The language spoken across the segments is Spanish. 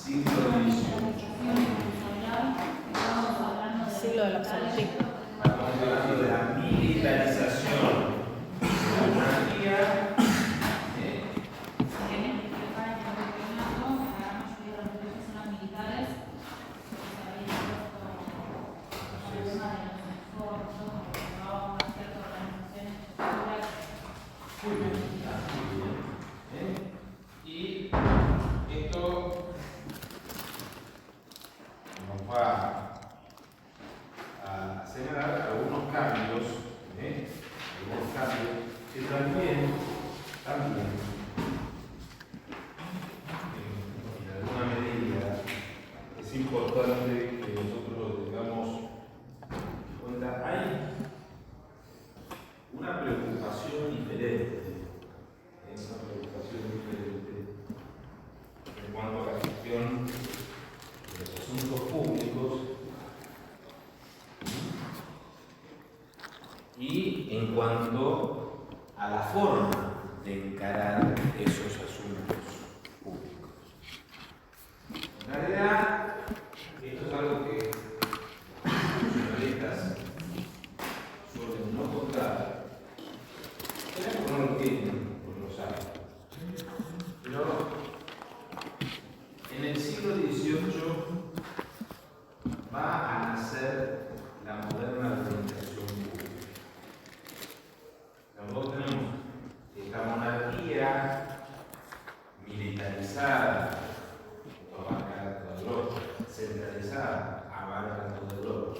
Siglo del absolutismo. Estamos hablando de la militarización de la monarquía. Muy bien. Y esto nos va a señalar algunos cambios, que también, en alguna medida, es importante que nosotros lo tengamos en cuenta. Hay una preocupación diferente, en cuanto a la gestión de los asuntos públicos y en cuanto a la forma de encarar esos asuntos públicos. En realidad, esto es algo que los periodistas suelen no contar, pero no lo tienen, pues lo saben. Pero en el siglo XVIII va a nacer la moderna administración pública. Nosotros tenemos esta monarquía militarizada, abarca todo el oro, centralizada, abarca todo el oro,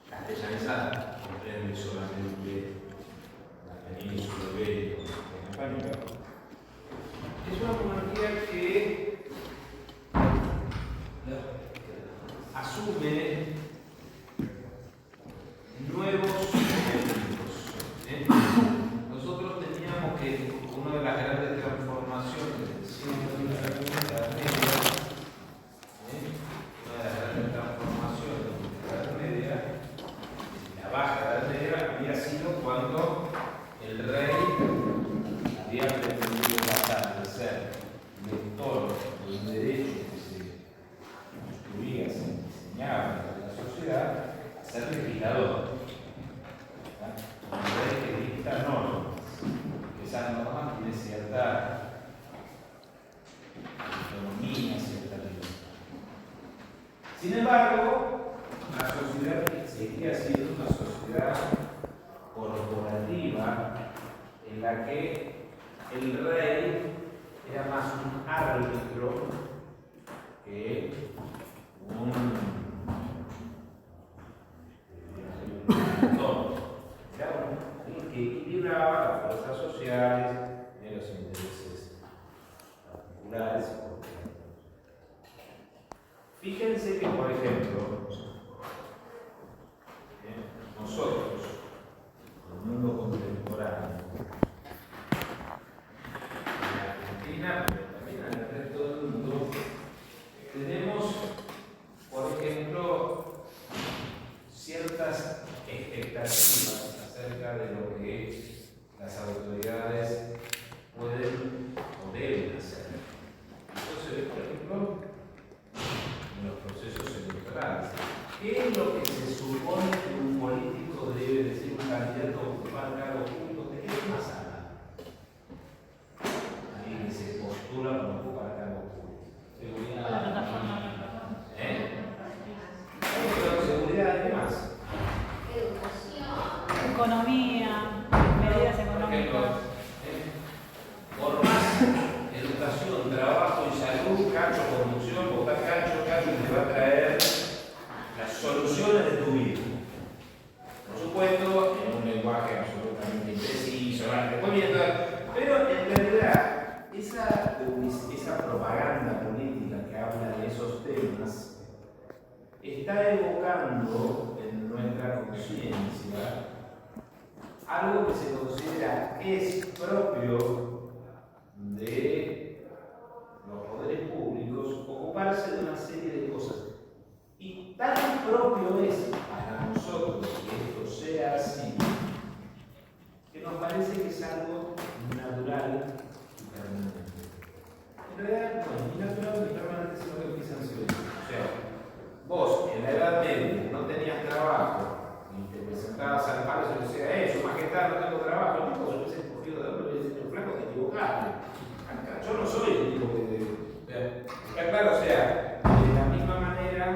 castellanizada, comprende solamente la península ibérica, la hispánica. Es una monarquía que asume nuevos elementos. Nosotros teníamos que una de las grandes transformaciones del siglo de la Edad Media, una de las grandes transformaciones de la Edad Media, la baja Edad Media, había sido cuando el rey había pretendido pasar de ser lector de un derecho que se construía, se diseñaba en la sociedad, a ser legislador. Un rey que dicta normas, que esas normas tienen cierta autonomía, cierta libertad. Sin embargo, la sociedad seguía siendo una sociedad corporativa en la que el rey era más un árbitro que un actor. Era alguien que equilibraba las fuerzas sociales y los intereses particulares. Fíjense que, por ejemplo, nosotros, el mundo contemporáneo, en la Argentina, pero también en el resto del mundo, tenemos, por ejemplo, ciertas expectativas acerca de lo que las autoridades pueden o deben hacer. Esto se ve, por ejemplo, en los procesos electorales. ¿Qué es lo que se supone que un político debe decir, un candidato a ocupar cargos públicos? ¿De qué más habla? Alguien que se postula para ocupar cargos públicos. Seguridad. Pero seguridad, ¿qué más? Economía, medidas económicas. Por más educación, trabajo y salud, cacho, conducción, vos estás cacho, te va a traer las soluciones de tu vida. Por supuesto, en un lenguaje absolutamente impreciso, pero en realidad, esa propaganda política que habla de esos temas está evocando en nuestra conciencia algo que se considera es propio de los poderes públicos, ocuparse de una serie de cosas. Y tan propio es para nosotros que esto sea así, que nos parece que es algo natural y permanente. En realidad, no, ni natural ni permanente, sino que empiezan ansioso. O sea, vos en la Edad Media no tenías trabajo y te presentabas al palo y se decía, su majestad, no tengo trabajo. El tipo se hubiese escogido de oro y le decía, flaco, te equivocaste. Yo no soy el tipo que. Está claro, o sea, de la misma manera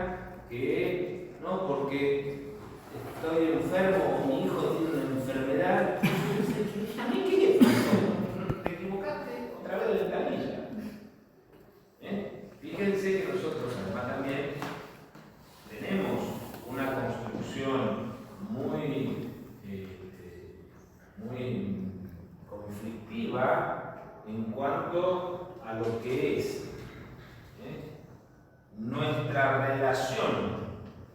que, no porque estoy enfermo o mi hijo tiene una enfermedad, a mí qué le pasó, te equivocaste otra vez de ventanilla. Fíjense que nosotros además también tenemos una construcción muy conflictiva en cuanto a lo que es nuestra relación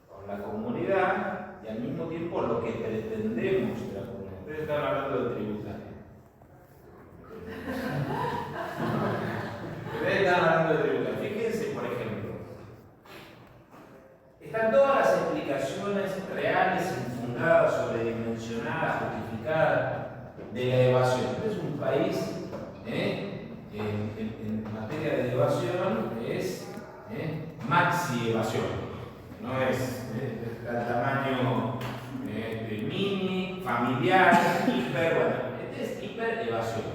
con la comunidad y al mismo tiempo lo que pretendemos de la comunidad. Ustedes están hablando de tributario. Ustedes están hablando de tributario. Fíjense, por ejemplo, están todas las explicaciones reales, infundadas, sobredimensionadas, justificadas de la evasión. Este es un país en materia de evasión es maxi evasión, no es el tamaño mini, familiar, hiper, bueno, este es hiper evasión.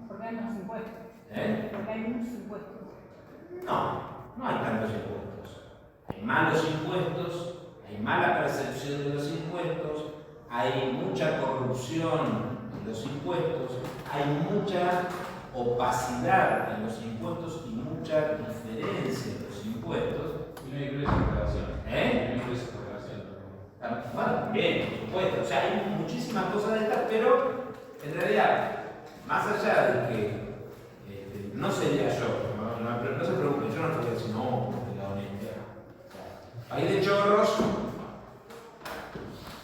Porque hay muchos impuestos. Porque hay muchos impuestos. No hay tantos impuestos. Hay malos impuestos, hay mala percepción de los impuestos, hay mucha corrupción en los impuestos, hay mucha opacidad en los impuestos y mucha diferencia en los impuestos. Y no incluye separación. ¿Eh? No incluye separación. Bueno, bien, por supuesto. O sea, hay muchísimas cosas de estas, pero en realidad, más allá de que no sería yo, no se preocupen, yo no te voy a decir no, de la honestidad. Hay de chorros,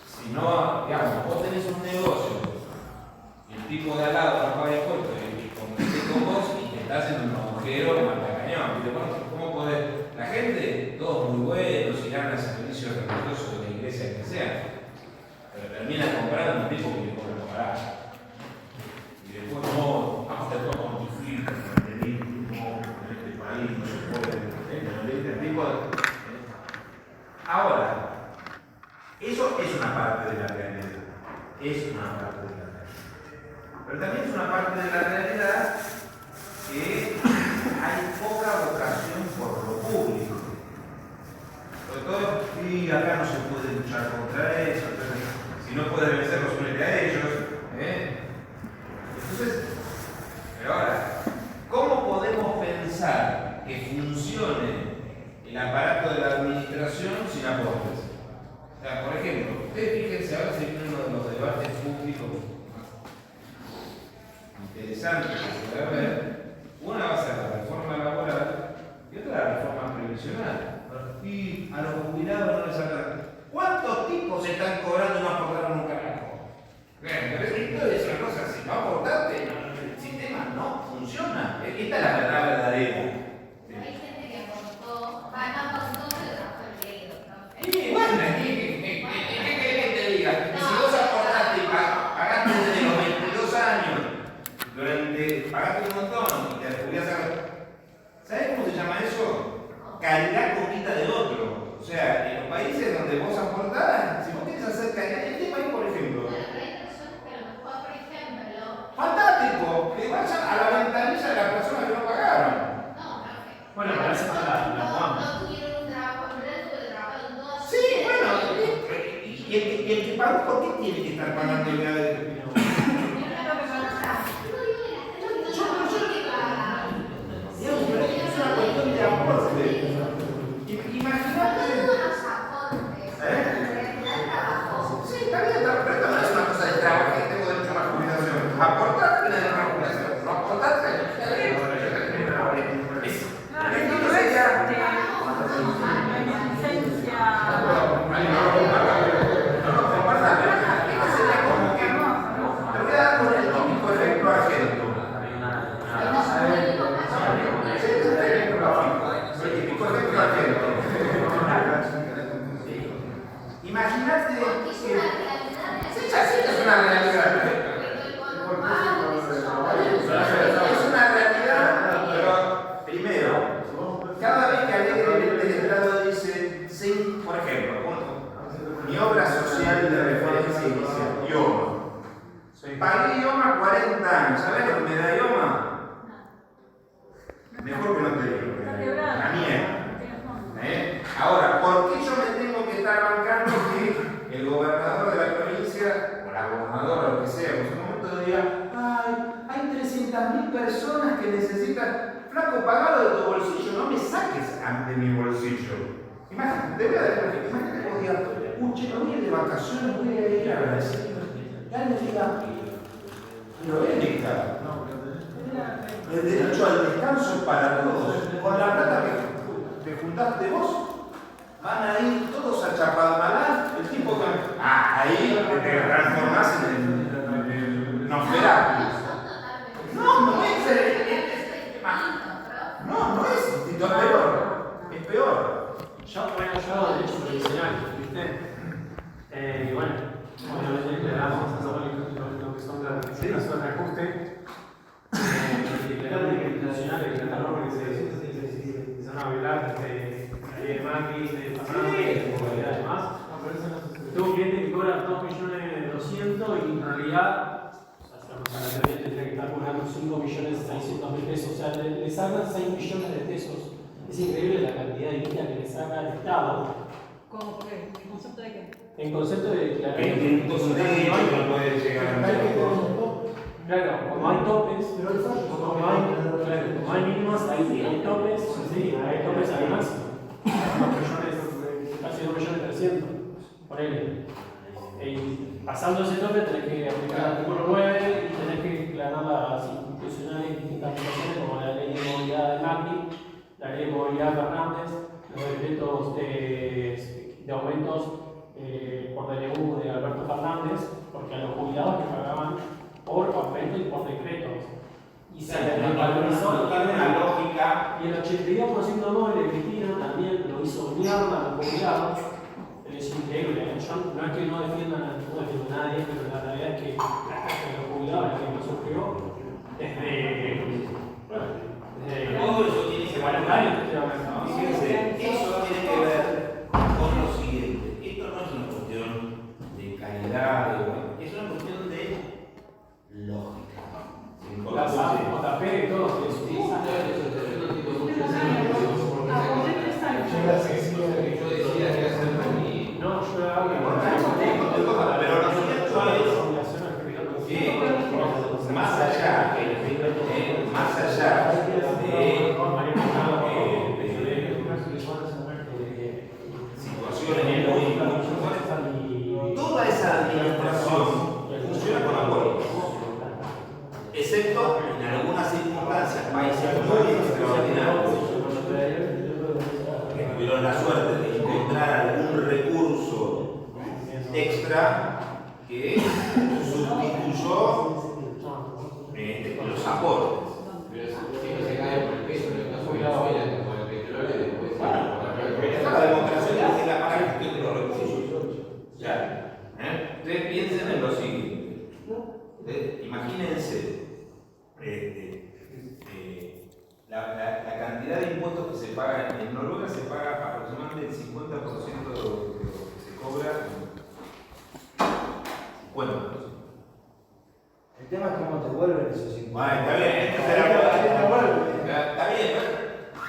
si no, digamos, vos tenés un negocio y el tipo de al lado no paga impuestos y compite con vos y te está haciendo un agujero mata cañón. ¿Cómo podés? La gente, todos muy buenos y ganan servicios religiosos de la iglesia que sea, pero termina comprando un tipo que le cobra más barato. Y después no, hasta todo con tu filtro, no, en este país no se puede. Ahora, eso es una parte de la realidad. Es una parte de la realidad. Pero también es una parte de la realidad que hay poca vocación por lo público. Sobre todo, y acá no se puede luchar contra eso, entonces, si no puede vencerlos, únete a ellos. Entonces, pero ahora, ¿cómo podemos pensar que funcione el aparato de la administración sin aportes? O sea, por ejemplo, ustedes fíjense, ahora se viene uno de los debates públicos interesantes que se va a ver. Una va a ser la reforma laboral y otra la reforma previsional. Y a los jubilados no les sacan. ¿Cuántos tipos están cobrando y no aportaron un carajo? Pero esto es una cosa, si no aportaste, el sistema no funciona. Esta es la verdad verdadera. Hay gente que aportó, aportó, pero trabajó el crédito. Y bueno, ¿qué querés que te diga? Que si vos aportaste y pagaste desde los 22 años, pagaste un montón y te jubilás a... ¿Sabés cómo se llama eso? Caridad coquita del otro. O sea, en los países donde vos aportás, si vos querés hacer caridad, en este país, por ejemplo, Bueno, pero hay personas que a lo mejor, por ejemplo, fantástico, que vayan a la ventanilla de las personas que no pagaron. no, perfecto. Bueno, para eso está la UAM. No tuvieron un trabajo, en realidad tuve que trabajar en todas. Sí, bueno, y el que pagó, ¿por qué tiene que estar pagando el día de Yo no digo que la gente no tiene que pagar. Digamos, pero es una cuestión de aporte. Imagínate. Todos los aportes, en realidad trabajo. Sí, está bien, pero esto no es una cosa de trabajo que tengo derecho a una jubilación. Aportar tiene derecho a una jubilación. No aportar tiene derecho a una jubilación. Mejor que no te digo. Está quebrado. La mierda. No tiene fondo. Ahora, ¿por qué yo me tengo que estar bancando que el gobernador de la provincia, o la gobernadora, o lo que sea, en su momento diga, ay, hay 300.000 personas que necesitan, flaco, pagado de tu bolsillo, no me saques de mi bolsillo. Imagínate, imagínate que vos digas, che, me voy a ir de vacaciones, voy a ir a Brasil. Y alguien diga, pero Erika, el derecho al descanso es para todos. Con la plata que juntaste vos, van a ir todos a Chapadmalal, el tipo que. Ahí te transformás en el Nosferatu. No es distinto, es peor. Es peor. Yo derecho previsional, ¿viste? Bueno, obviamente le damos lo que son las declaraciones de ajuste. Declarar de previsional es la norma que se van a violar desde la ley de Macri, de Fernández, de movilidad y demás. Tengo un cliente que cobra 2.200.000 y en realidad, tendría que estar cobrando 5.600.000 pesos. O sea, le sacan 6 millones de pesos. Es increíble la cantidad de guita que le saca el Estado. ¿Cómo? ¿Por qué? ¿En concepto de qué? En concepto de declarar. Que un derecho no puede llegar a Claro, como hay topes, como hay mínimas, hay topes, sí, hay topes al máximo. 2.000.000, casi 2.300.000, ponele. Y pasando ese tope tenés que aplicar el artículo 9 y tenés que declarar las institucionales en distintas aplicaciones como la ley de movilidad de Macri, la ley de movilidad de Fernández, los decretos de aumentos por DNU de Alberto Fernández, porque a los jubilados que pagaban por aumento y por decretos. Y se valorizó una lógica. y el 82% no de Cristina también lo hizo mierda a los jubilados. Es increíble, yo no es que no defienda a nadie, pero la realidad es que la casa de los jubilados, la que no sufrió, desde Todo eso tiene que 40 años. Fíjense, eso tiene que ver con lo siguiente. Esto no es una cuestión de calidad, es una cuestión de lógica. La JP y todo eso. No, yo hablo pero lo cierto es que más allá situaciones muy toda esa administración funciona con acuerdo, excepto en algunas circunstancias, países muy extraordinarios que tuvieron la suerte de encontrar algún recurso extra que sustituyó los aportes. Esta es la demostración de que la para gestión de los recursos. Ustedes piensen en lo siguiente. Imagínense la cantidad de impuestos que se pagan. En Noruega se paga aproximadamente el 50% de lo que se cobra. 50%. El tema es cómo te vuelven esos 50. Está bien, esto será está bien,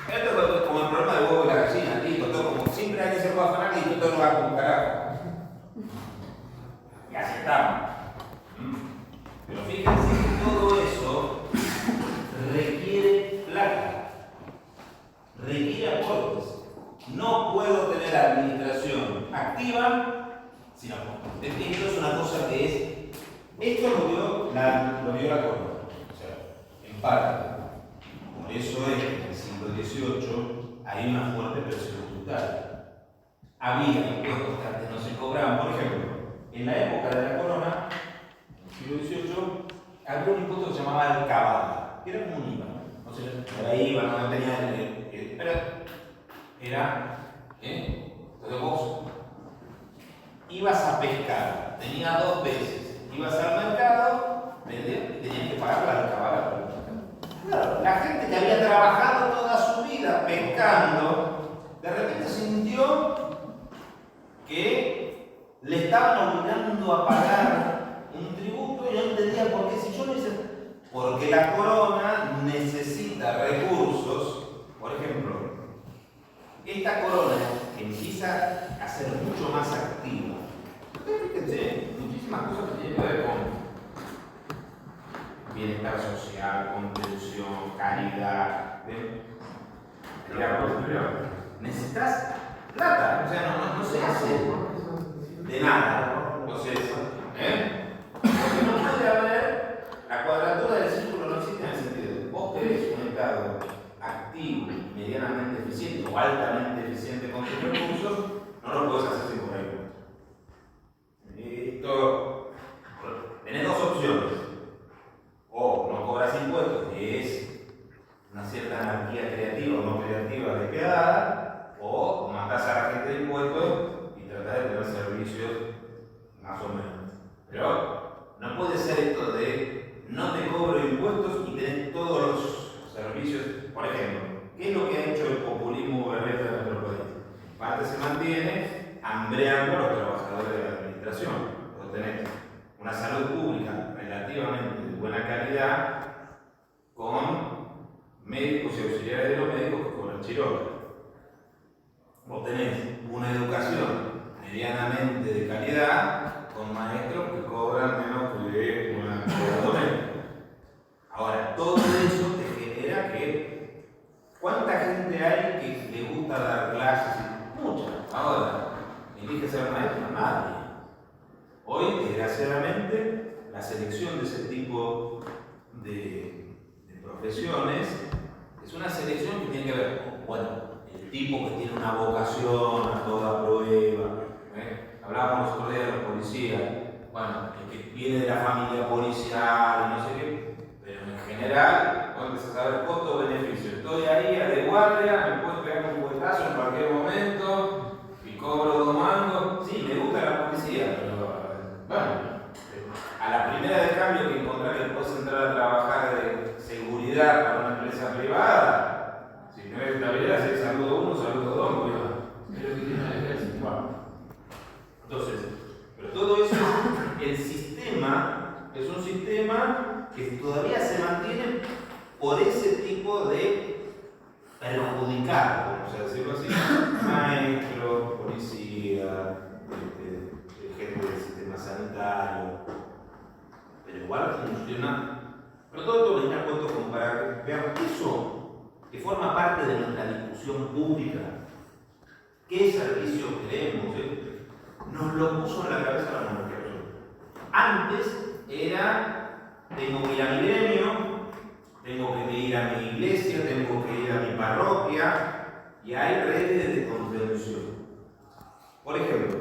esto es como el problema del huevo y la gallina, listo, todo como siempre hay que ser bajar y todo lo va con carajo. Y aceptamos. Pero fíjense que todo eso requiere plata, requiere aportes. No puedo tener administración activa sin aportes. Esto es una cosa que es. Esto lo vio la corona, o sea, en parte. Por eso es que en el siglo XVIII hay una fuerte presión tributaria. Había impuestos que antes no se cobraban. Por ejemplo, en la época de la corona, en el siglo XVIII, había un impuesto que se llamaba el cabal, que era como un IVA. No sé, por ahí IVA no tenía pero era. Entonces vos ibas a pescar, tenías 2 veces. Ibas al mercado, vendías y tenías que pagar la alcabalas. Claro, la gente que había trabajado toda su vida pescando, de repente sintió que le estaban obligando a pagar un tributo y no entendía por qué. Si yo no hice, porque la corona necesita necesita recursos, por ejemplo, esta corona empieza a ser mucho más activa. Fíjense, muchísimas cosas que tienen que ver con bienestar social, contención, caridad. Necesitas plata, o sea, no se hace de nada. Entonces, porque no puede haber la cuadratura del círculo, no existe en el sentido. Vos querés un Estado activo, medianamente eficiente o altamente eficiente con tus recursos, no lo puedes hacer sin cobrar impuestos. Tenés dos opciones. O no cobras impuestos, que es una cierta anarquía creativa o no creativa despiadada, o matás a la gente de impuestos y tratás de tener servicios más o menos. Pero no puede ser esto de no te cobro impuestos y tenés todos los servicios. Por ejemplo, ¿qué es lo que ha hecho el populismo berreta de nuestro país? En parte se mantiene hambreando a los trabajadores de la administración. Vos tenés una salud pública relativamente de buena calidad con médicos y auxiliares de los médicos que cobran chirota. Vos tenés una educación medianamente de calidad con maestros que cobran menos que una doméstica. Ahora, todo eso te genera que ¿cuánta gente hay que le gusta dar clases? Mucha. Ahora, ¿elige ser maestro? Nadie. Hoy, desgraciadamente, la selección de ese tipo de profesiones es una selección que tiene que ver con, bueno, el tipo que tiene una vocación a toda prueba. Hablábamos los otros días de los policías, bueno, el que viene de la familia policial y no sé qué, pero en general, vos empezás a ver costo-beneficio. Estoy ahí a de guardia, me puedo pegar un puestazo en cualquier momento y cobro 2 mangos. Sí, me gusta la policía, pero bueno, a la primera de cambio que encontrás que puedes entrar a trabajar de seguridad para una empresa privada, si no es estabilidad, si saludo 1, saludo 2, cuidado. Entonces, pero todo eso, el sistema es un sistema que todavía se mantiene por ese tipo de perjudicar, vamos a decirlo así, maestros, policía, gente del sistema sanitario, pero igual funciona. Pero todo esto venía puesto como para que veamos eso, que forma parte de nuestra discusión pública. ¿Qué servicio queremos? Nos lo puso en la cabeza la monarquía absoluta. Antes era, tengo que ir a mi gremio, tengo que ir a mi iglesia, tengo que ir a mi parroquia, y hay redes de contención. Por ejemplo,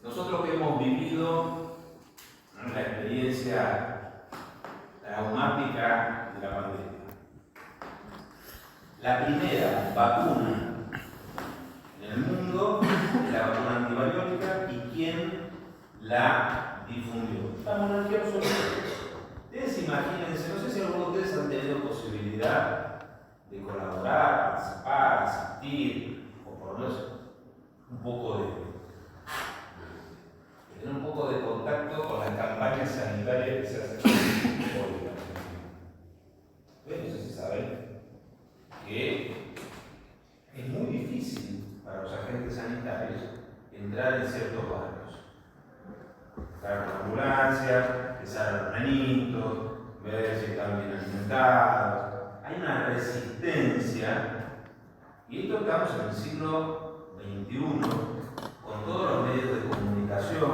nosotros que hemos vivido la experiencia traumática de la pandemia, la primera vacuna en el mundo es la vacuna antibiótica, y quién la difundió. La monarquía absoluta. Ustedes imagínense, no sé si algunos de ustedes han tenido posibilidad de colaborar, participar, asistir, o por lo menos un poco de tener un poco de contacto con las campañas sanitarias que se hacen hoy. No sé si saben que es muy difícil para los agentes sanitarios entrar en ciertos barrios. Estar con ambulancia, empezar a los nenitos, ver si están bien alimentados. Hay una resistencia, y esto estamos en el siglo XXI, con todos los medios de comunicación.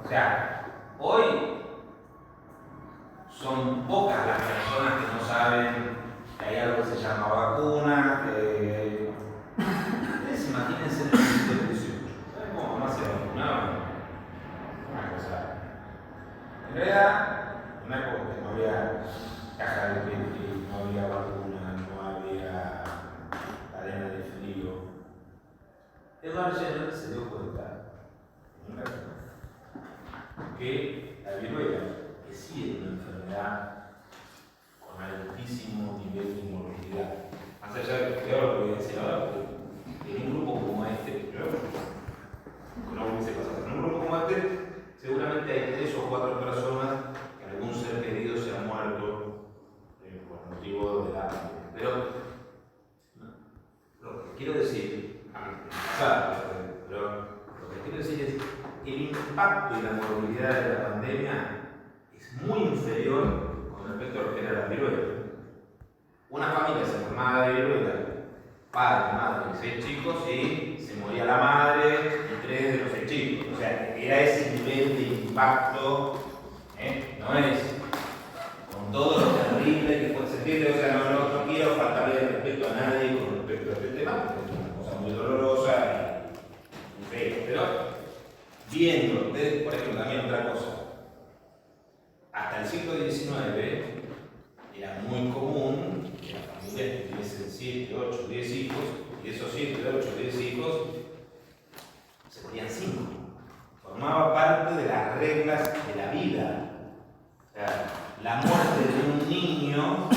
O sea, hoy son pocas las personas que no saben que hay algo que se llama vacuna, que ustedes imagínense en el siglo XVIII. ¿Saben cómo más se vacunaban? Una cosa. En realidad, una época que no había caja de PT, no había vacuna, no había cadena de frío. Edward Jenner se dio cuenta que la viruela, que sí era una enfermedad con altísimo nivel de morbilidad, más allá de lo que voy a decir ahora, en un grupo como este, no hubiese pasado, en un grupo como este, seguramente hay 3 o 4 personas que algún ser querido se ha muerto por motivo de la impacto y la morbilidad de la pandemia es muy inferior con respecto a lo que era la viruela. Una familia se enfermaba de viruela, padre, madre, 6 chicos y se moría la madre y 3 de los 6 chicos. O sea, era ese nivel de impacto, no es con todo lo terrible que puede sentir. O sea, no quiero faltarle el respeto a nadie con respecto a este tema, porque es una cosa muy dolorosa y fea. Pero viendo, por ejemplo, también otra cosa, hasta el siglo XIX era muy común que las familias tuviesen 7, 8, 10 hijos, y esos 7, 8, 10 hijos se morían 5. Formaba parte de las reglas de la vida. O sea, la muerte de un niño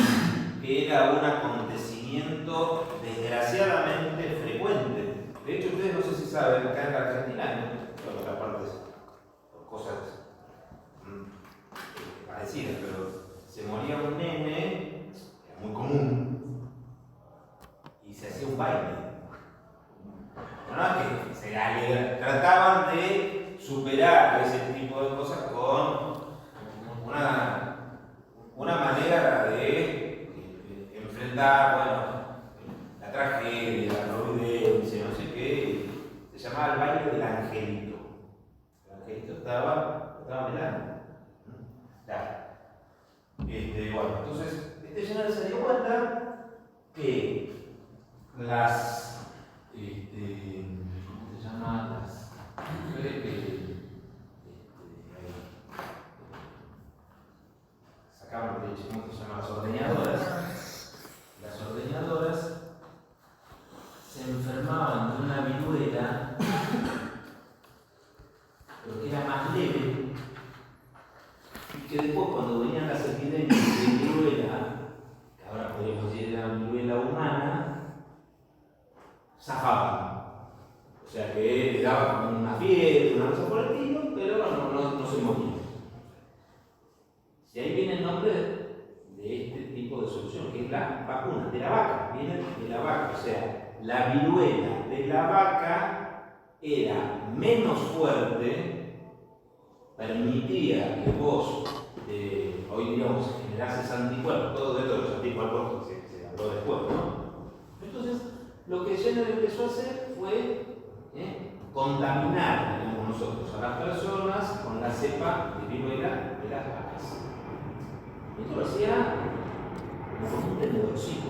que era un acontecimiento desgraciadamente frecuente. De hecho, ustedes no sé si saben, acá en la Argentina, por otra parte, por cosas parecidas, pero se moría un nene, era muy común, y se hacía un baile. ¿No? Que se trataban de superar ese tipo de cosas con una manera de enfrentar, bueno, la tragedia, la violencia, no sé qué. Se llamaba el baile del angelito. El angelito estaba mirando. Bueno, entonces, este señor se dio cuenta que las, ¿cómo se llama? Las mujeres que sacaban leche, ¿cómo se llama? Las ordeñadoras se enfermaban de una viruela, pero que era más leve, y que después, cuando venían las epidemias de viruela, que ahora podríamos decir era viruela humana, zafaban. O sea que le daba como una fiebre, una cosa por el estilo, pero no se morían. Y ahí viene el nombre de este tipo de solución, que es la vacuna de la vaca. Viene de la vaca, o sea, la viruela de la vaca era menos fuerte, permitía que vos, hoy digamos, generases anticuerpos, todo de todos los anticuerpos que se habló después, ¿no? Entonces, lo que Jenner empezó a hacer fue contaminar, digamos nosotros, a las personas con la cepa de viruela de las vacas. Esto lo hacía como un tenedorcito.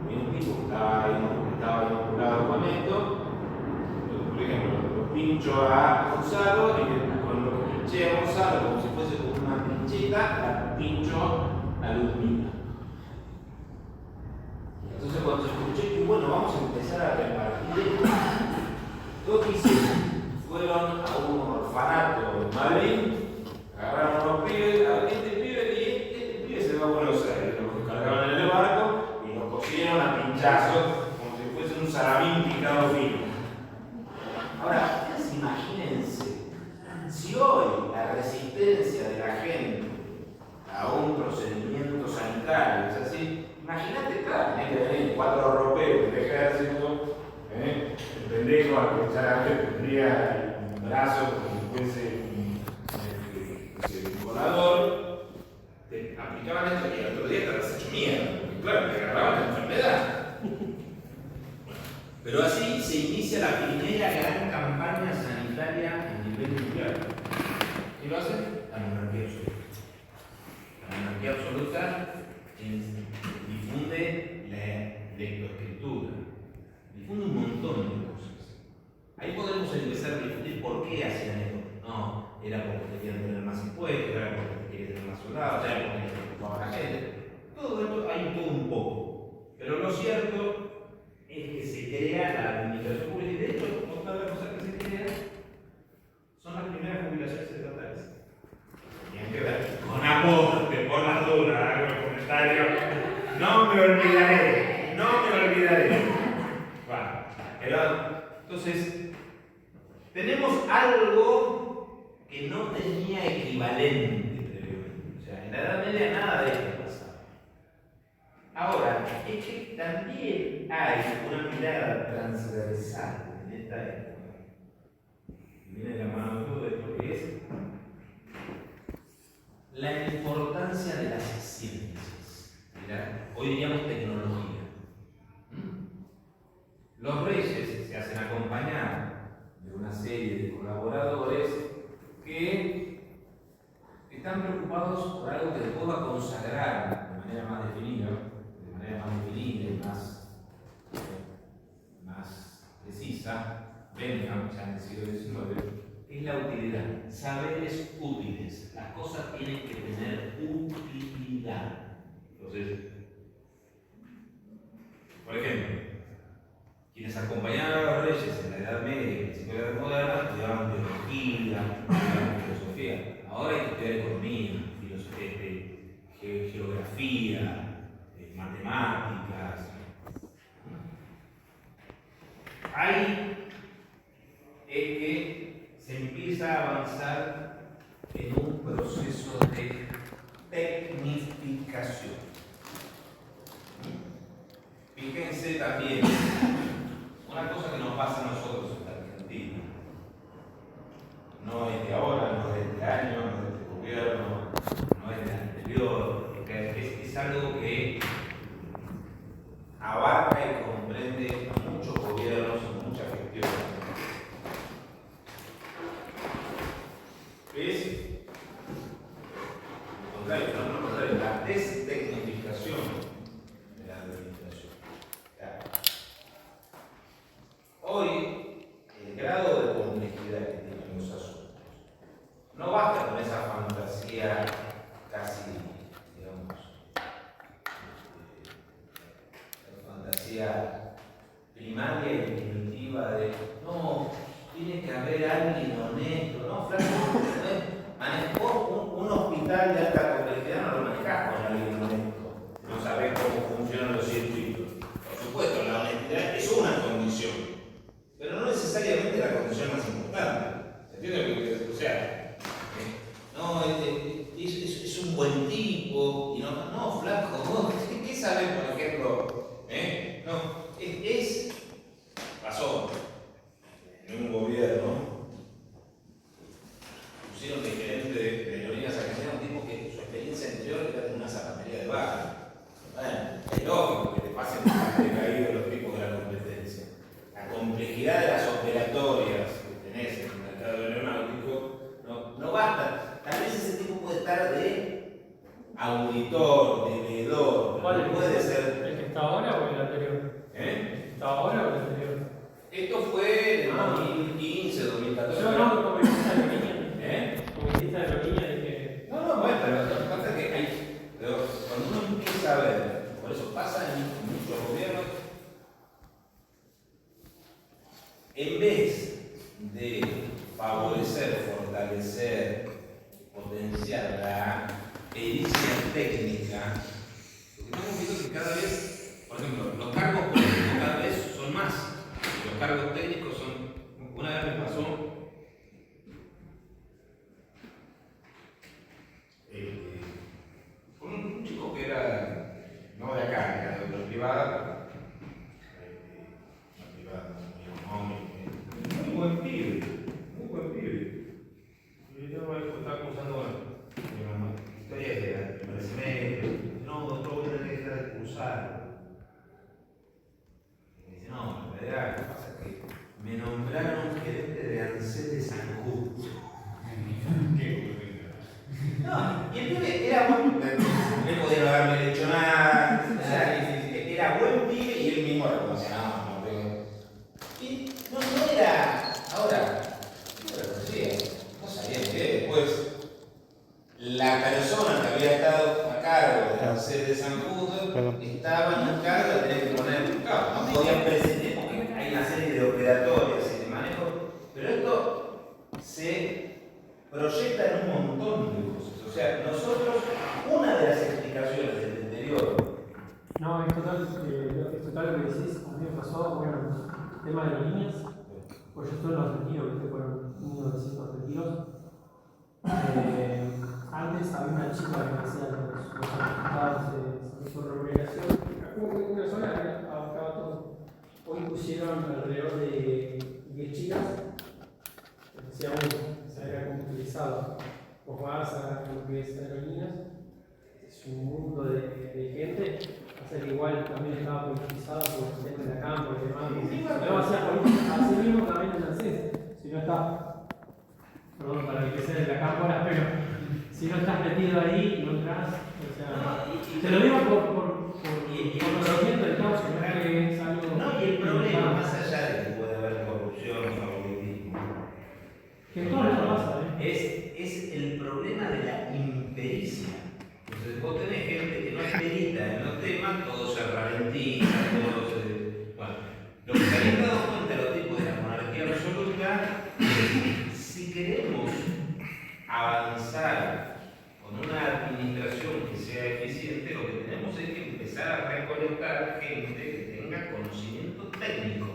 Había un tipo que estaba inoculado con esto, por ejemplo, lo pincho a Gonzalo y con lo que pinché a Gonzalo, como si fuese con una pincheta, la pincho a Ludmila. Entonces, cuando se escuché que bueno, vamos a empezar a repartir esto, lo que hice fueron a un orfanato en Madrid, agarraron a unos pibes, a este pibe se va a Buenos Aires, los cargaron en el barco y los cosieron a pinchazos como si fuese un salamín picado fino. Ahora, ustedes imagínense, si hoy la resistencia de la gente a un procedimiento sanitario es así, imagínate, claro, tenés que venir 4 europeos del ejército, el pendejo al que ya antes tendría un brazo como si fuese un volador, te aplicaban esto y al otro día te habías hecho mierda, porque claro, te agarraban la enfermedad. Pero así se inicia la primera gran campaña sanitaria a nivel mundial. ¿Qué lo hacen? La monarquía absoluta. La monarquía absoluta difunde la lectoescritura, difunde un montón de cosas. Ahí podemos empezar a discutir por qué hacían esto. No, era porque querían tener más impuestos, era porque querían tener más soldados, era porque les preocupaba a la gente. Todo esto hay todo un poco. Pero lo cierto es que se crea la administración pública y de hecho, otra de las cosas que se crea son las primeras jubilaciones estatales. Tenían que ver con aporte, por las dudas, hago el comentario. No me olvidaré. Bueno, pero entonces, tenemos algo que no tenía equivalente previamente. O sea, en la Edad Media nada de esto pasaba. Ahora, es que también hay una mirada transversal en esta época. En viene de la mano de todo esto, que es la importancia de las ciencias. Hoy diríamos tecnología. Los reyes se hacen acompañar de una serie de colaboradores que están preocupados por algo que después va a consagrar de manera más definida y más precisa, Bentham, ya en el siglo XIX, es la utilidad. Saberes útiles. Las cosas tienen que tener utilidad. Entonces, por ejemplo, quienes acompañaban a los reyes en la Edad Media y principio de la Edad Moderna estudiaban teología, estudiaban filosofía. Ahora hay que estudiar economía, geografía, matemáticas. Ahí es que se empieza a avanzar en un proceso de tecnificación. Fíjense también una cosa que nos pasa a nosotros en la Argentina. No es de ahora, no es de este año, no es de este gobierno, no es del anterior. Es algo que abarca y comprende a muchos gobiernos y muchas gestiones. Es la destecnificación de la administración. Hoy, el grado de complejidad que tienen los asuntos no basta con esa fantasía casi, digamos, fantasía primaria y primitiva de no, tiene que haber alguien honesto, no, flaco, manejó un hospital de alta complejidad, no lo manejás con alguien honesto, no sabés cómo funcionan los circuitos. Por supuesto, la honestidad es una condición, pero no necesariamente la condición más importante. ¿Entiendes? O sea, no, es un buen tipo, y no, flaco, vos, ¿qué sabés, por ejemplo? No, pasó en un gobierno, pusieron de gerente de aerolíneas argentinas un tipo que su experiencia anterior era de una zapatería de barrio. Bueno, es lógico que te pasen de caído los tipos de la competencia. La complejidad de las operatorias que tenés en el mercado aeronáutico no basta. Tal vez ese tipo puede estar de auditor, de veedor, ¿Cuál puede ser. ¿El que está ahora o el anterior? ¿El que está ahora o el anterior? Esto fue en 2015, 2014. No, como dijiste de la niña. Como dijiste de la niña de que. No, bueno, pero lo que pasa es que cuando uno empieza a ver, por eso pasa en muchos gobiernos, en vez de favorecer, fortalecer, potenciar la pericia técnica, lo que hemos visto es que cada vez, por ejemplo, los cargos políticos cada vez son más, y los cargos técnicos son. Una vez me pasó con un chico que era no de acá, era de la privada, muy buen pibe, muy buen pibe. Y yo estaba acusando a mi mamá. Historia de me parece no, doctor, voy a tener que dejar de cursar. Y me dice, no, en realidad, lo que pasa es que me nombraron gerente de ANSES de San Justo. No, y el pibe era buen pibe, no podía no haberme dicho nada, o sea, era buen pibe y él mismo reconocía, no tengo. Y no era, ahora, yo lo conocía, no sabía que después la persona que había estado a cargo de la sede de San Justo estaba en cargo de tener que poner, claro, no podían presentar porque hay una serie de operatorias y de manejo, pero esto se proyecta en un montón de cosas. O sea, nosotros, una de las explicaciones del anterior. No, es total lo que decís. A mí me pasó, bueno, el tema de las niñas. Pues yo estuve en los retiros, ¿viste? Fueron 1900 retiros. Antes había una chica que me hacía los certificados de su remuneración. Como que una sola abarcaba todo. Hoy pusieron alrededor de 10 chicas. hacía uno, se era computarizado. Vos vas a lo que es aerolíneas, es un mundo de gente, va a ser igual, también estaba politizado por gente de la campo y demás. Si no hacía política, así mismo también en ANSES, si no está, perdón para el que sea de la campo ahora, pero si no estás metido ahí, no entras, o sea, te lo digo por conocimiento del caso, no es que es algo. No, y el problema, más allá de que puede haber corrupción o favoritismo, Que en todo eso pasa, es el problema de la impericia. Entonces vos tenés gente que no es perita en los temas, todo se ralentiza, todo se. Bueno, lo que se habían dado cuenta los tipos de la monarquía absoluta es si queremos avanzar con una administración que sea eficiente, lo que tenemos es que empezar a recolectar gente que tenga conocimiento técnico.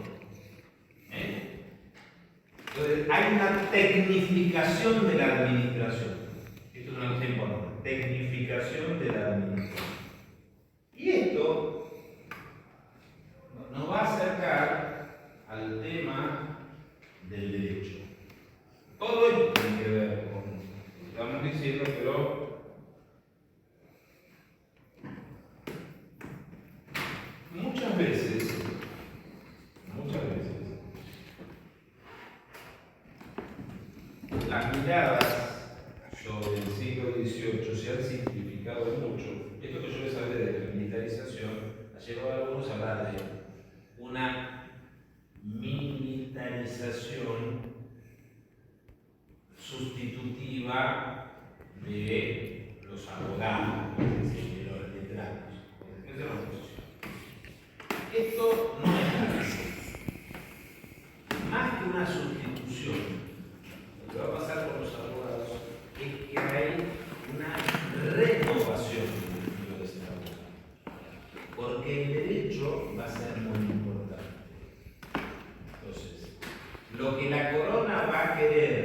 Entonces, hay una tecnificación de la administración. Esto es una cosa importante, tecnificación de la administración. Y esto nos va a acercar al tema del derecho. Todo esto tiene que ver con lo que estamos diciendo, pero muchas veces, las miradas sobre el siglo XVIII se han simplificado mucho. Esto que yo les hablé de la militarización ha llevado a algunos a hablar de una militarización sustitutiva de los abogados, de los letrados. Esa es una posición. Esto no es así. Más que una sustitución, lo que va a pasar con los abogados es que hay una renovación del de ser abogado. Porque el derecho va a ser muy importante. Entonces, lo que la corona va a querer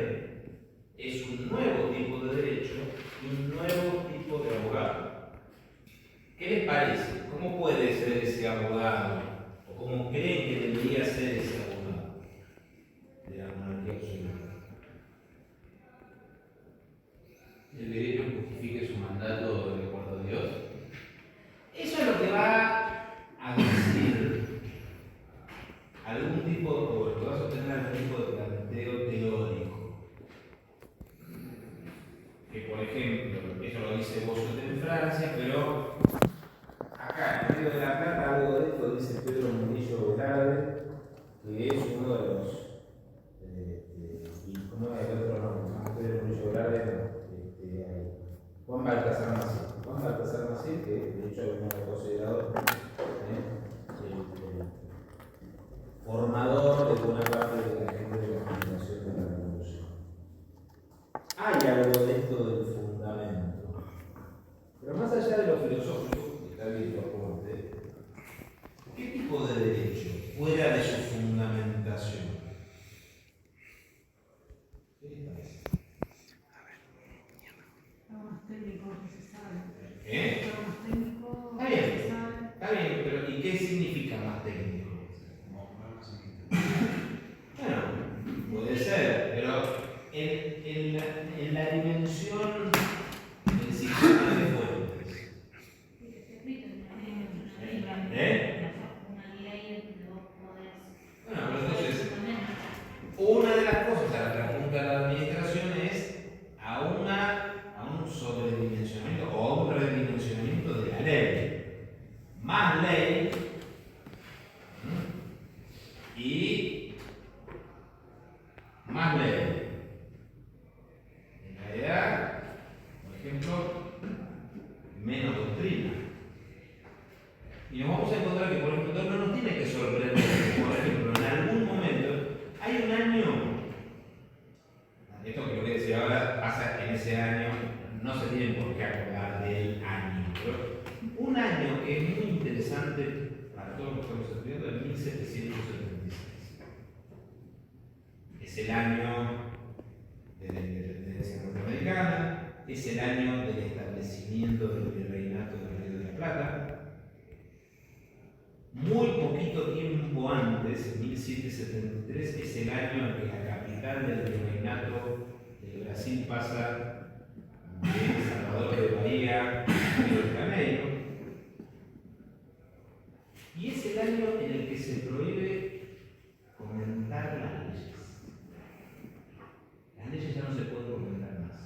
es un nuevo tipo de derecho y un nuevo tipo de abogado. ¿Qué les parece? ¿Cómo puede ser ese abogado? ¿O cómo creen que debería ser ese abogado de la monarquía absoluta? ¿El derecho justifique su mandato de acuerdo a Dios? Eso es lo que va a decir algún tipo, o lo que va a sostener algún tipo de planteo teórico. Que por ejemplo, eso lo dice Bossuet en Francia, pero acá en Río de la Plata algo de esto dice Pedro Murillo Velarde, que es uno de los. ¿Y cómo es el otro nombre? Pedro Murillo Velarde, Juan Baltasar Maciel. Juan Baltasar Maciel, que de hecho es uno de los considerados formador de buena parte de la gente de la generación de la revolución. Hay algo de esto del fundamento. Pero más allá de lo filosófico, que está bien lo apunte, ¿qué tipo de derecho fuera de su fundamentación? ¿Qué les parece? Algo más técnico que se sabe. ¿Eh? Algo más técnico Está que bien, se sabe. está bien, pero ¿y qué significa más técnico? Bueno, puede ser, pero en la dimensión del sistema de fuentes. ¿Eh? Bueno, pero entonces, una de las cosas a las que apunta la administración es a un sobredimensionamiento o a un redimensionamiento de la ley. Más ley y más ley. En realidad, por ejemplo, menos doctrina. Y nos vamos a encontrar que, por ejemplo, no nos tiene que sorprender. Por ejemplo, en algún momento hay un año, esto que lo que decía ahora pasa en ese año, no se tienen por qué acordar del año, pero un año que es muy interesante para todos los que estamos estudiando es 1776. Es el año de la independencia norteamericana, es el año del establecimiento del virreinato del Río de la Plata. muy poquito tiempo antes, en 1773, es el año en que la capital del virreinato del Brasil pasa de Salvador de Bahía a Río de Janeiro. Y es el año en el que se prohíbe comentar las leyes. Las leyes ya no se pueden comentar más.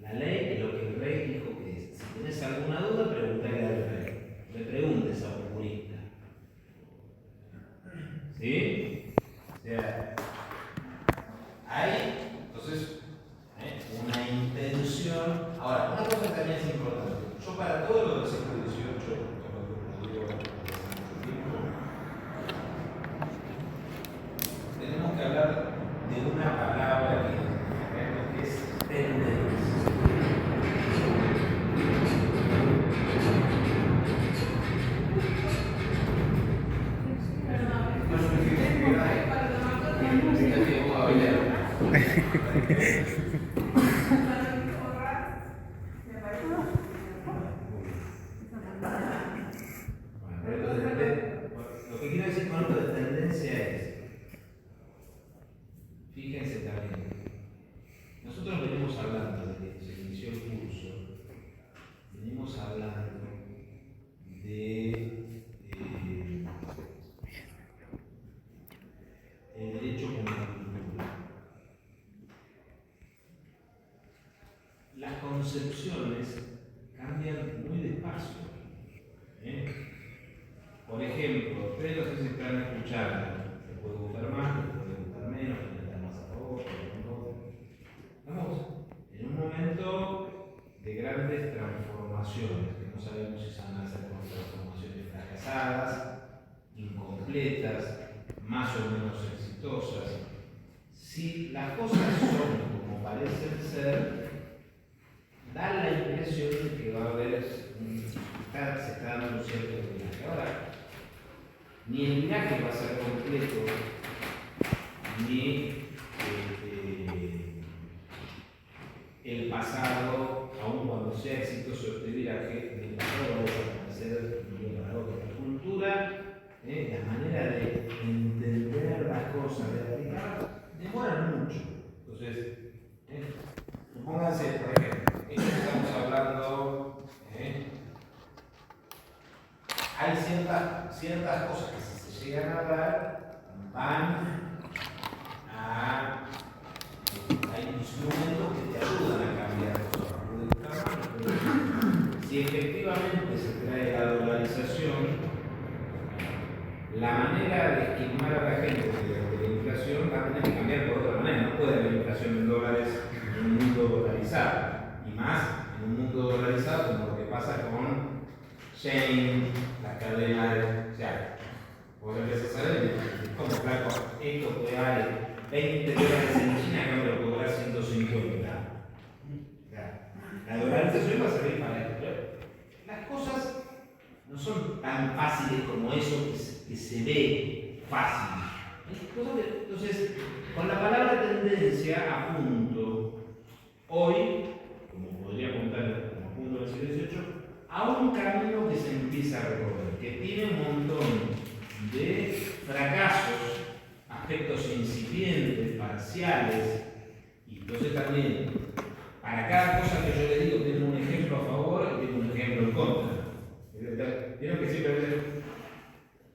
La ley es lo que el rey dijo que es. Si tenés alguna duda, preguntale al rey. Le preguntes a un jurista. ¿Sí? O sea, hay, entonces, una intención. Ahora, una cosa que también es importante. Yo para todo lo del siglo XVIII, como lo digo desde mucho tiempo, tenemos que hablar de una palabra que es tendencia. Lo que quiero decir con esto de tendencia es, fíjense también, nosotros venimos hablando desde que se inició el curso, venimos hablando de el derecho como cultura. Las concepciones cambian muy despacio. Por ejemplo, ustedes no sé si están escuchando, les puede gustar más, les puede gustar menos, les puede estar más a favor, estamos en un momento de grandes transformaciones, que no sabemos si van a ser transformaciones fracasadas, incompletas, más o menos exitosas. Si las cosas son como parecen ser, da la impresión de que va a haber, se está dando un cierto viaje. Ahora, ni el viaje va a ser completo, ni el pasado, aun cuando sea exitoso este viaje, el pasado va a desaparecer de un día para otro. La cultura, la manera de entender las cosas, de aplicar, demoran mucho. Entonces, pónganse, por ejemplo, esto que estamos hablando, hay ciertas cosas que si se llegan a dar, van a... Hay instrumentos que te ayudan a cambiar cosas. Si efectivamente se trae la dolarización, la manera de estimar a la gente de la inflación va a tener que cambiar por otra manera. No puede haber inflación en dólares en un mundo dolarizado. Y más en un mundo dolarizado como lo que pasa con Shane, la cadena de... O sea, vos empezás a saber, como claro, esto que hay 20 dólares en China, acá me lo cobrar 150. La dolarización va a servir para esto, pero las cosas no son tan fáciles como eso que se ve fácil. Entonces, con la palabra tendencia apunto hoy, como podría apuntar como punto del siglo XVIII, a un camino que se empieza a recorrer, que tiene un montón de fracasos, aspectos incipientes, parciales, y entonces también, para cada cosa que yo le digo, tengo un ejemplo a favor y tengo un ejemplo en contra. Vieron que siempre dicen,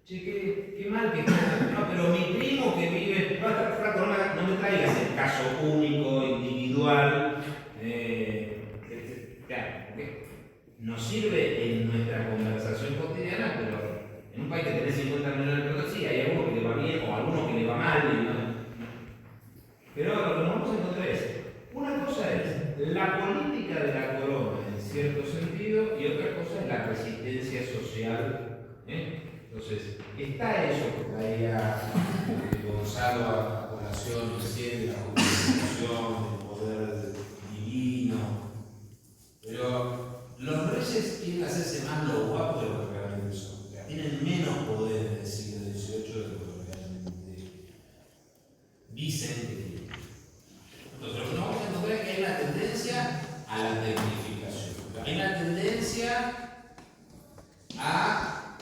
che, qué mal que está, no, pero mi primo que vive, flaco, no me traigas el caso único, individual, nos sirve en nuestra conversación cotidiana, pero en un país que tiene 50 millones de personas, sí, hay algunos que le va bien o algunos que le va mal. Pero lo que nos vamos a encontrar es, una cosa es la política de la corona en cierto sentido y otra cosa es la resistencia social. Entonces, está eso que traía Gonzalo a colación recién de la justificación, del poder divino, pero los reyes quieren hacerse más lo guapo de lo que realmente son. O sea, tienen menos poder en el siglo XVIII de lo que realmente dicen que tienen. Entonces, lo que nos vamos a encontrar es que hay una tendencia a la tecnificación. Hay una tendencia a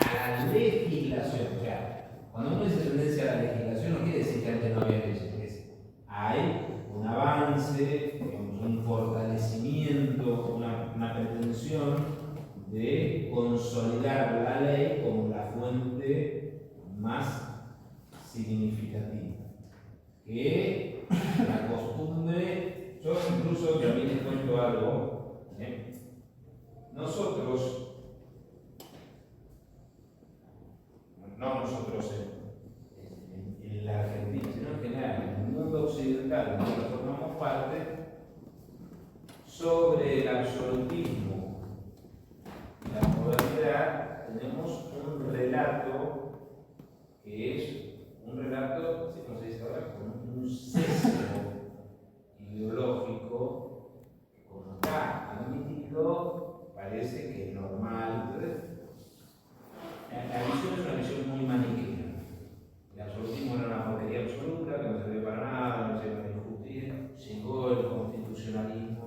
la legislación. O sea, cuando uno dice tendencia a la legislación, no quiere decir que antes no había leyes. Hay un avance, digamos, un fortalecimiento, una pretensión de consolidar la ley como la fuente más significativa. Que la costumbre, yo incluso también les cuento algo, nosotros, no nosotros en la Argentina, sino en general, en el mundo occidental, en el que formamos parte, sobre el absolutismo y la modernidad, tenemos un relato que es un relato, como se dice ahora, con un sesgo ideológico que, como está admitido, parece que es normal. Entonces, la visión es una visión muy maniquea. El absolutismo era una porquería absoluta, que no servía para nada, no servía para discutir. Llegó el constitucionalismo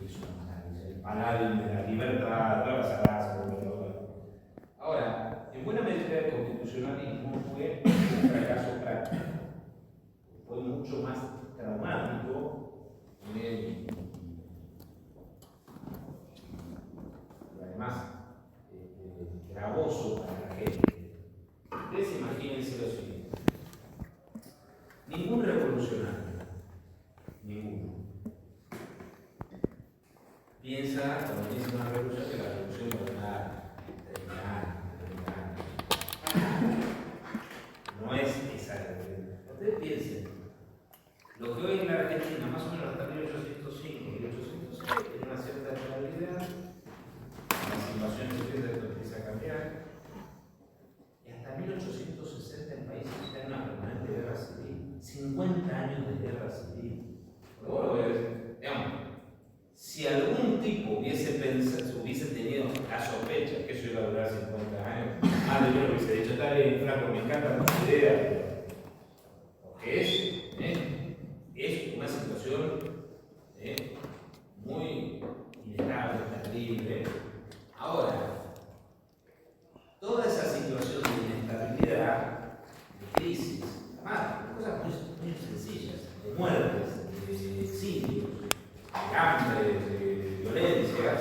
y eso es el paladín de la libertad, todas las razas. Ahora, en buena medida el constitucionalismo fue un fracaso práctico. Fue mucho más traumático y además gravoso para la gente. Ustedes imagínense lo siguiente: ningún revolucionario, ninguno, piensa, cuando piensa en una revolución, que la revolución va a terminar. No es esa la realidad. Ustedes piensen, lo que hoy en la Argentina, más o menos hasta 1805 y 1806, tiene una cierta estabilidad, las invasiones empiezan a cambiar. 1860 el país está en una permanente guerra civil, 50 años de guerra civil. Luego, digamos, si algún tipo hubiese tenido la sospecha que eso iba a durar 50 años, más de menos hubiese dicho, está bien, flaco, me encanta tu idea, porque es una situación muy inestable, terrible. Ahora, toda esa situación de inestabilidad, de crisis, además, cosas muy sencillas, de muertes, de exilios, de hambre, de violencias,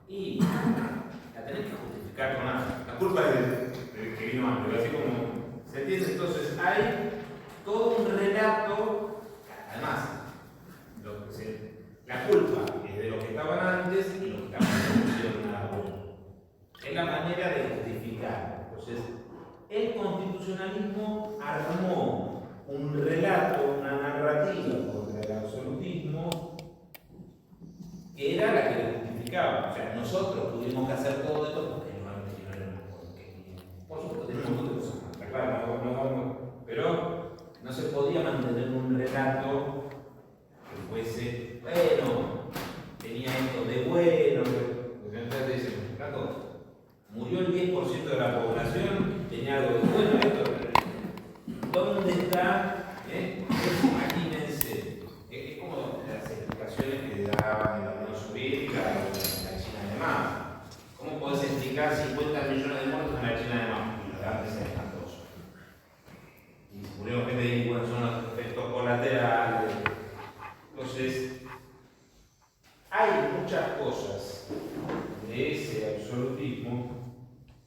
y la tenés que justificar con algo. La culpa es de que vino antes, así como se entiende. Entonces hay todo un relato, además, la culpa es de los que estaban antes y los que estaban en ahora. Es la manera de justificar. Entonces, el constitucionalismo armó un relato, una narrativa contra el absolutismo que era la que lo justificaba. O sea, nosotros tuvimos que hacer todo esto porque no era una porquería. Por supuesto, tenemos un montón de cosas más, claro, pero no se podía mantener un relato que fuese, bueno, tenía esto de bueno, porque entonces te dicen, Flaco, murió el 10% de la población, tenía algo de bueno, esto. ¿Dónde está? Imagínense, es como las explicaciones que daban en la Unión Soviética o en la China de Mao. ¿Cómo podés explicar 50 millones de muertos en la China de Mao? Y lo de antes es espantoso. Y murieron gente de bueno, son los efectos colaterales. Entonces, hay muchas cosas de ese absolutismo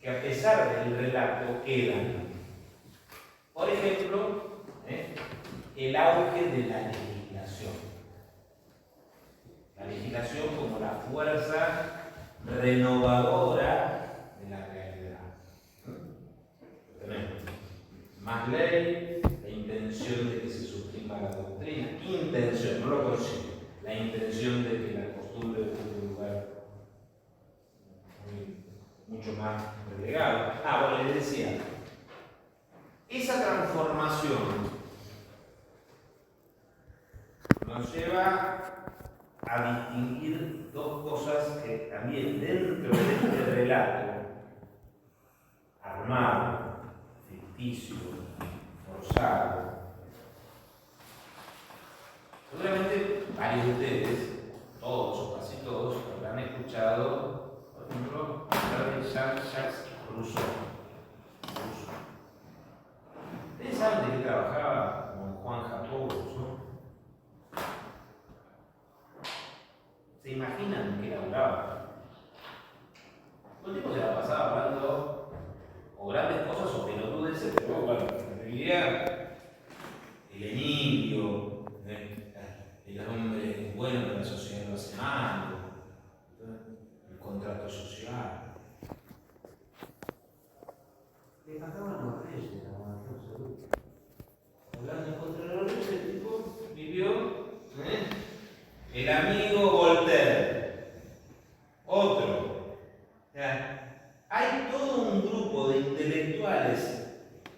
que a pesar del relato quedan. Por ejemplo, el auge de la legislación. La legislación como la fuerza renovadora de la realidad. Tenemos más ley, la intención de que se suprima la doctrina, intención, no lo consigo, la intención de que la costumbre ocupe un lugar mucho más relegado. Bueno, les decía, esa transformación nos lleva a distinguir dos cosas que también dentro de este relato armado, ficticio, forzado, seguramente varios de ustedes, todos o casi todos, habrán escuchado, por ejemplo, hablar de Jacques Rousseau. ¿Ustedes saben de qué trabajaba con Juan Jacobo Rousseau? ¿Se imaginan qué laburaba? Un tipo se la pasaba hablando o grandes cosas o pelotudeces, pero bueno, en realidad el Emilio, el hombre bueno que la sociedad lo hace malo, el contrato social. Le cantaban los reyes, hablando en contra de los reyes, el tipo vivió. El amigo Voltaire, otro. O sea, hay todo un grupo de intelectuales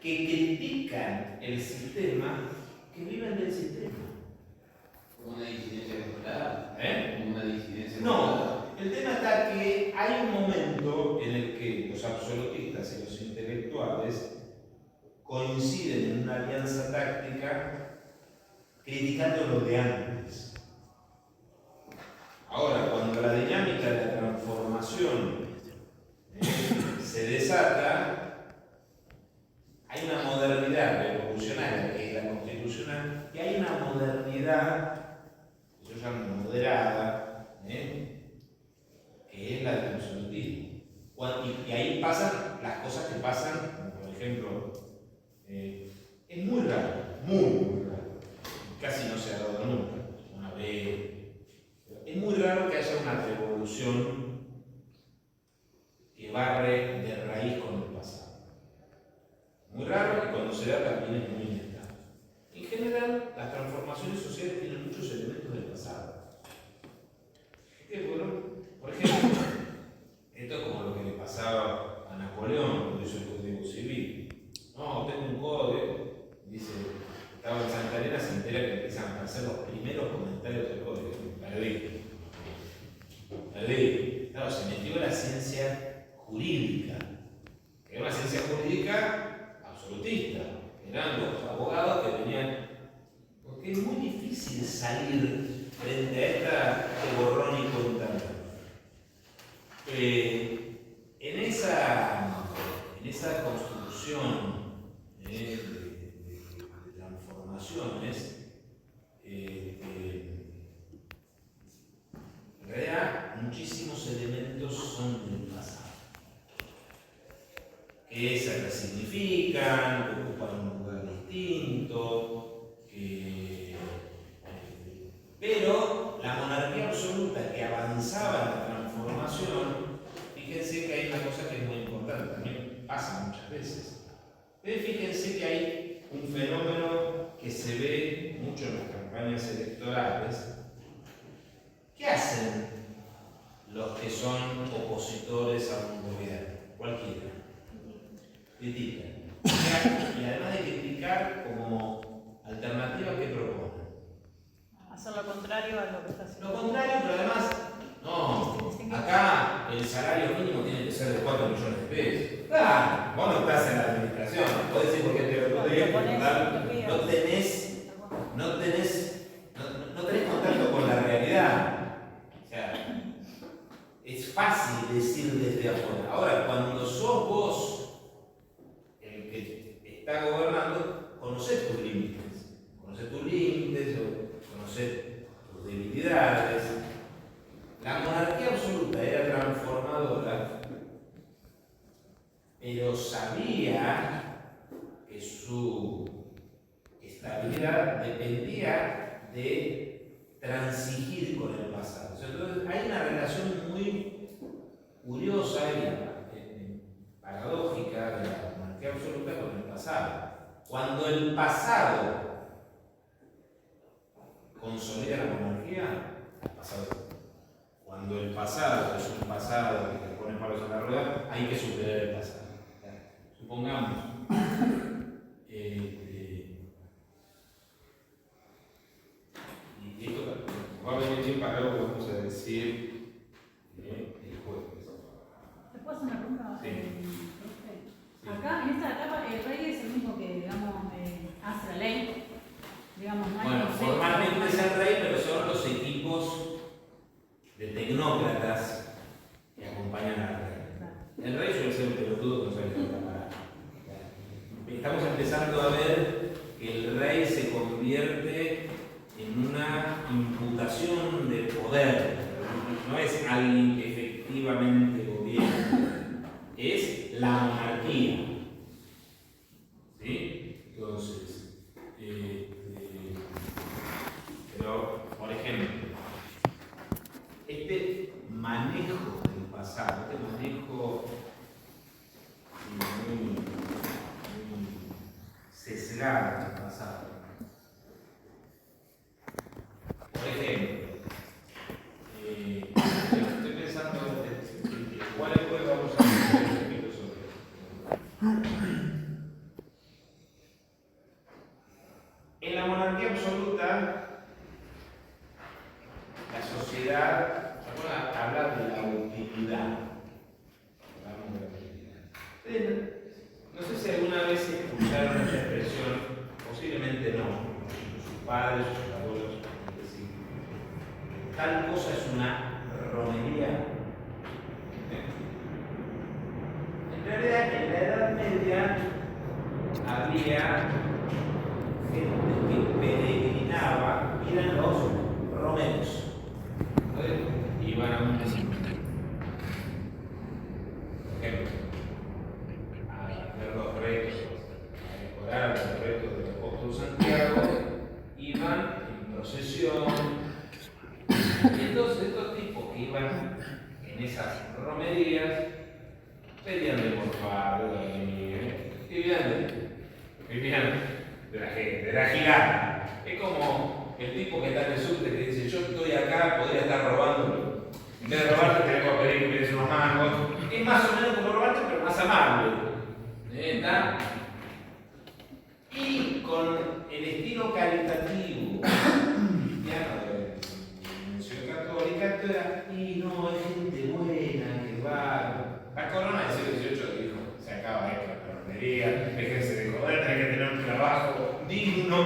que critican el sistema, que viven del sistema. ¿Como una disidencia controlada? ¿Eh? ¿Como una disidencia No, controlada? el tema está que hay un momento en el que los absolutistas y los intelectuales coinciden en una alianza táctica criticando lo de antes. Ahora, cuando la dinámica de la transformación se desata, hay una modernidad revolucionaria, que es la constitucional, y hay una modernidad, que yo llamo moderada, que es la del absolutismo. Y ahí pasan las cosas que pasan, como por ejemplo, es muy raro, muy raro, casi no se ha dado nunca, una vez. Es muy raro que haya una revolución que barre de raíz con el pasado. Muy raro y cuando se da también es muy inestable. En general, las transformaciones sociales tienen muchos elementos del pasado. Bueno, por ejemplo, esto es como lo que le pasaba a Napoleón cuando hizo el Código Civil. No, tengo un código, dice, estaba en Santa Elena, se entera que empiezan a hacer los primeros comentarios del código. Perdí. Claro, se metió en la ciencia jurídica, que era una ciencia jurídica absolutista. Eran los abogados que venían. Porque es muy difícil salir frente a este borrón y cuenta nueva. En esa construcción de transformaciones, en realidad, muchísimos elementos son del pasado, que se resignifican, que ocupan un lugar distinto, pero la monarquía absoluta que avanzaba en la transformación, fíjense que hay una cosa que es muy importante, también pasa muchas veces, pero fíjense que hay un fenómeno que se ve mucho en las campañas electorales. ¿Qué hacen los que son opositores a un gobierno? Cualquiera. Critican. Y además de criticar como alternativa, ¿qué proponen? Hacer lo contrario a lo que está haciendo. Lo contrario, pero además, no, acá el salario mínimo tiene que ser de 4 millones de pesos. Claro, vos no estás en la administración, podés decir porque te lo podés no tenés contacto con la realidad. O sea, es fácil decir desde afuera. Ahora, cuando sos vos el que está gobernando, conocés tus límites. Conocés tus debilidades. La monarquía absoluta era transformadora, pero sabía que su estabilidad dependía de transigir con el pasado. Entonces hay una relación muy curiosa y paradójica de la monarquía absoluta con el pasado. Cuando el pasado consolida la monarquía, el pasado. Cuando el pasado es un pasado que te pone palos en la rueda, hay que superar el pasado. Supongamos. Y esto va a venir bien para algo que vamos a decir el jueves. ¿Te puedo hacer una pregunta? Sí. Acá, en esta etapa, el rey es el mismo que, digamos, hace la ley. Digamos, no hay Bueno, consejo. formalmente es el rey, pero son los equipos de tecnócratas que acompañan al rey. El rey suele ser un pelotudo con monarquía. ¿Sí? Entonces, pero, por ejemplo, este manejo del pasado, este manejo muy sesgado del pasado. Por ejemplo, estoy pensando cuál es el vamos a hacer un poquito sobre esto. En la monarquía absoluta, la sociedad habla de la utilidad. Hablamos de la utilidad. No sé si alguna vez escucharon esta expresión, posiblemente no, sus padres, sus abuelos, decir, tal cosa es una romería. En realidad, en la Edad Media había gente que peregrinaba, eran los romeros. Iban a un cementerio, por ejemplo, a ver los restos, a decorar los restos del apóstol Santiago, iban en procesión. Y entonces estos tipos que iban en esas romerías pedían de morfar, vivían de la gente, de la giganta. Es como el tipo que está en el subte que dice: yo estoy acá, podría estar robando. En vez de robarte, te vengo a pedir que me des unos mangos. Es más o menos como robarte, pero más amable. ¿Está? Y con el estilo caritativo cristiano de la Iglesia Católica, esto era: y no, hay gente buena que va. La corona del siglo XVIII dijo: se acaba esto, la coronería, déjense de joder, tenés que tener un trabajo digno,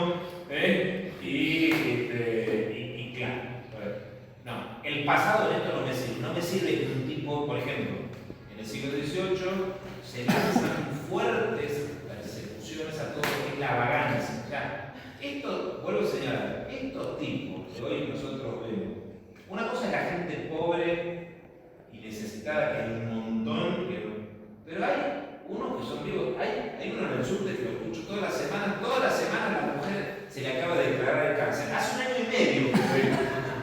y claro. No, el pasado en esto no me sirve. No me sirve que un tipo, por ejemplo, en el siglo XVIII se lanzan fuertes persecuciones a todo lo que es la vagancia. O sea, esto, vuelvo a señalar, estos tipos que hoy nosotros vemos, una cosa es la gente pobre y necesitada, que hay un montón, pero hay unos que son vivos. Hay uno en el sur que lo escucho toda la semana la mujer se le acaba de declarar el cáncer. Hace un año y medio.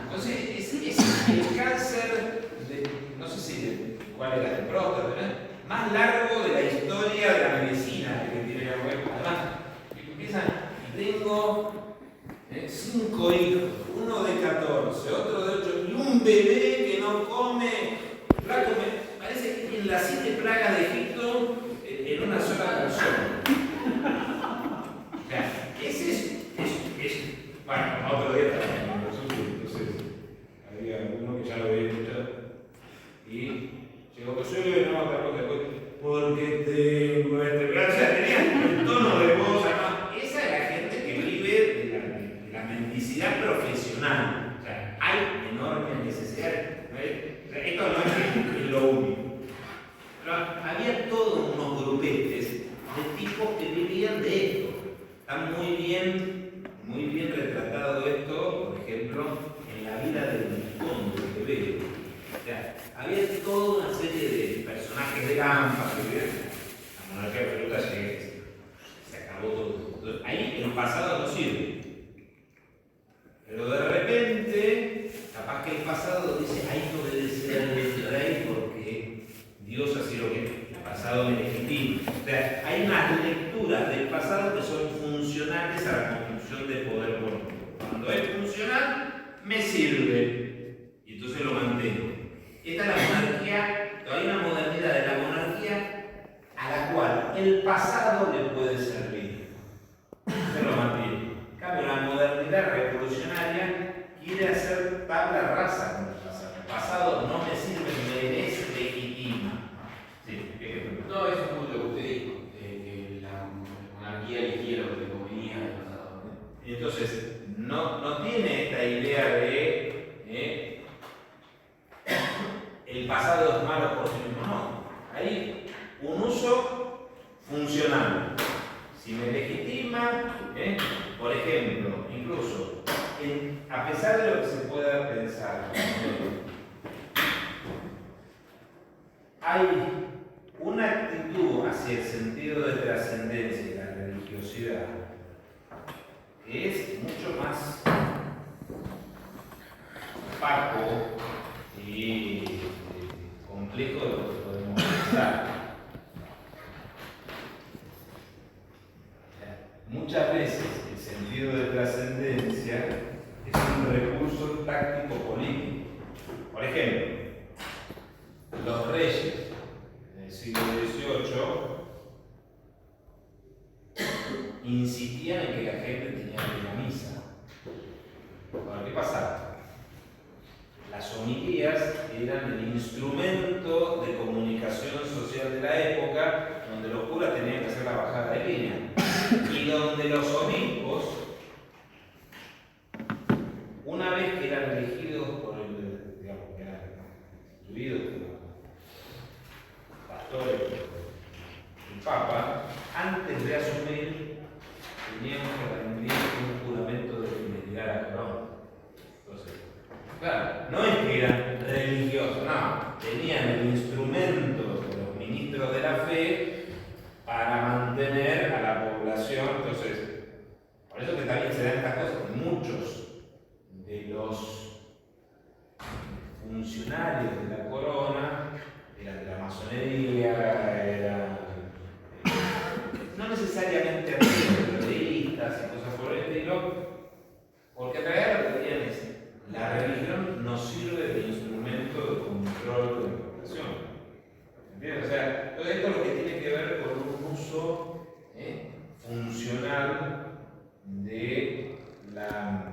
Entonces, es el cáncer de, no sé si cuál era, de próstata, más largo de la historia de la medicina que tiene la mujer. Además, empiezan, y tengo 5 hijos, uno de 14, otro de 8, y un bebé que no come, parece que en las 7 plagas de Egipto, en una sola persona. O sea, ese es bueno, otro día también, entonces había uno que ya lo había escuchado y llegó que soy no, otra cosa después, porque tengo tenía el tono de voz, además, esa es la gente que vive de la mendicidad profesional. O sea, hay enormes necesidades. Esto no es lo único. Pero había todos unos grupetes de tipos que vivían de esto. Está muy bien retratado esto, por ejemplo, en la vida del Vizconde de Quevedo. O sea, había toda una serie de personajes de Lampa, la monarquía absoluta se acabó todo. Entonces, ahí el pasado no sirve. Pero de repente, capaz que el pasado dice: hay que obedecer al rey porque Dios así lo quiere. El pasado me legitima. O sea, hay unas lecturas del pasado que son funcionales a la construcción de poder político. Cuando es funcional, me sirve. Y entonces lo mantengo. Esta es la monarquía, hay una modernidad de la monarquía a la cual el pasado le puede servir. Se lo mantiene. En cambio, la modernidad revolucionaria quiere hacer tabla rasa con el pasado. El pasado no me sirve, me deslegitima. Sí, no, eso es muy lo que usted dijo, que la monarquía eligiera lo que le convenía al pasado. Y entonces, no tiene esta idea de el pasado es malo por sí mismo, no. Hay un uso funcional. Si me legitima, por ejemplo, incluso, a pesar de lo que se pueda pensar, hay una actitud hacia el sentido de trascendencia y la religiosidad es mucho más opaco y complejo de lo que podemos pensar. Muchas veces el sentido de trascendencia es un recurso táctico político. Por ejemplo, los reyes del siglo XVIII insistían en que la gente tenía que ir a misa. Ahora, ¿qué pasaba? Las homilías eran el instrumento de comunicación social de la época donde los curas tenían que hacer la bajada de línea y donde los obispos, una vez que eran elegidos por el, digamos, que eran instituidos como pastores, el Papa, antes de asumir, teníamos que rendir un juramento de fidelidad a la corona. Entonces, claro, no es que eran religiosos, no, tenían el instrumento de los ministros de la fe para mantener a la población. Entonces, por eso que también se dan estas cosas. Muchos de los funcionarios de la corona eran de la masonería, eran no necesariamente periodistas y cosas por el estilo, porque en realidad lo que tenían es la religión nos sirve de instrumento de control de la población. ¿Entiendes? O sea, todo esto es lo que tiene que ver con un uso funcional de las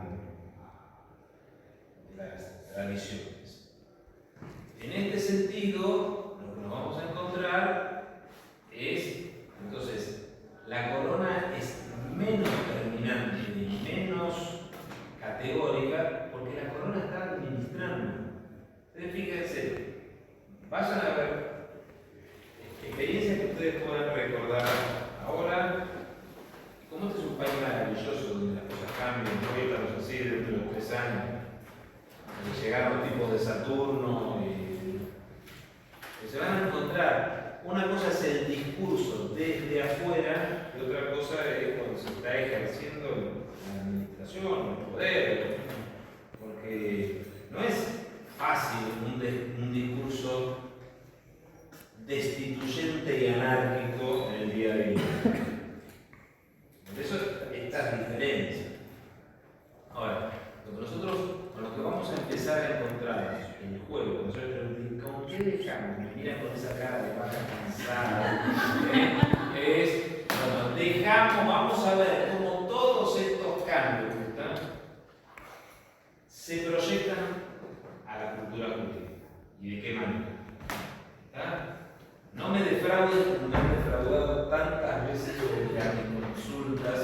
tradiciones. En este sentido, lo que nos vamos a encontrar es, entonces, la corona es menos terminante y menos categórica porque la corona está administrando. Entonces, fíjense, vayan a ver experiencias que ustedes puedan recordar ahora. Como este es un país maravilloso donde las cosas cambian, hoy estamos así dentro de los 3 años, donde llegaron los tipos de Saturno y se van a encontrar. Una cosa es el discurso desde afuera y otra cosa es cuando se está ejerciendo la administración, el poder, porque no es fácil un discurso destituyente y anárquico en el día a día. Por eso estas diferencias. Ahora, con lo que vamos a empezar a encontrar en el juego, ¿con qué dejamos? Me miran con esa cara de vaca cansada. Bueno, dejamos, vamos a ver cómo todos estos cambios se proyectan a la cultura judía. ¿Y de qué manera? ¿Está? No me defraudes, como me han defraudado tantas veces de las consultas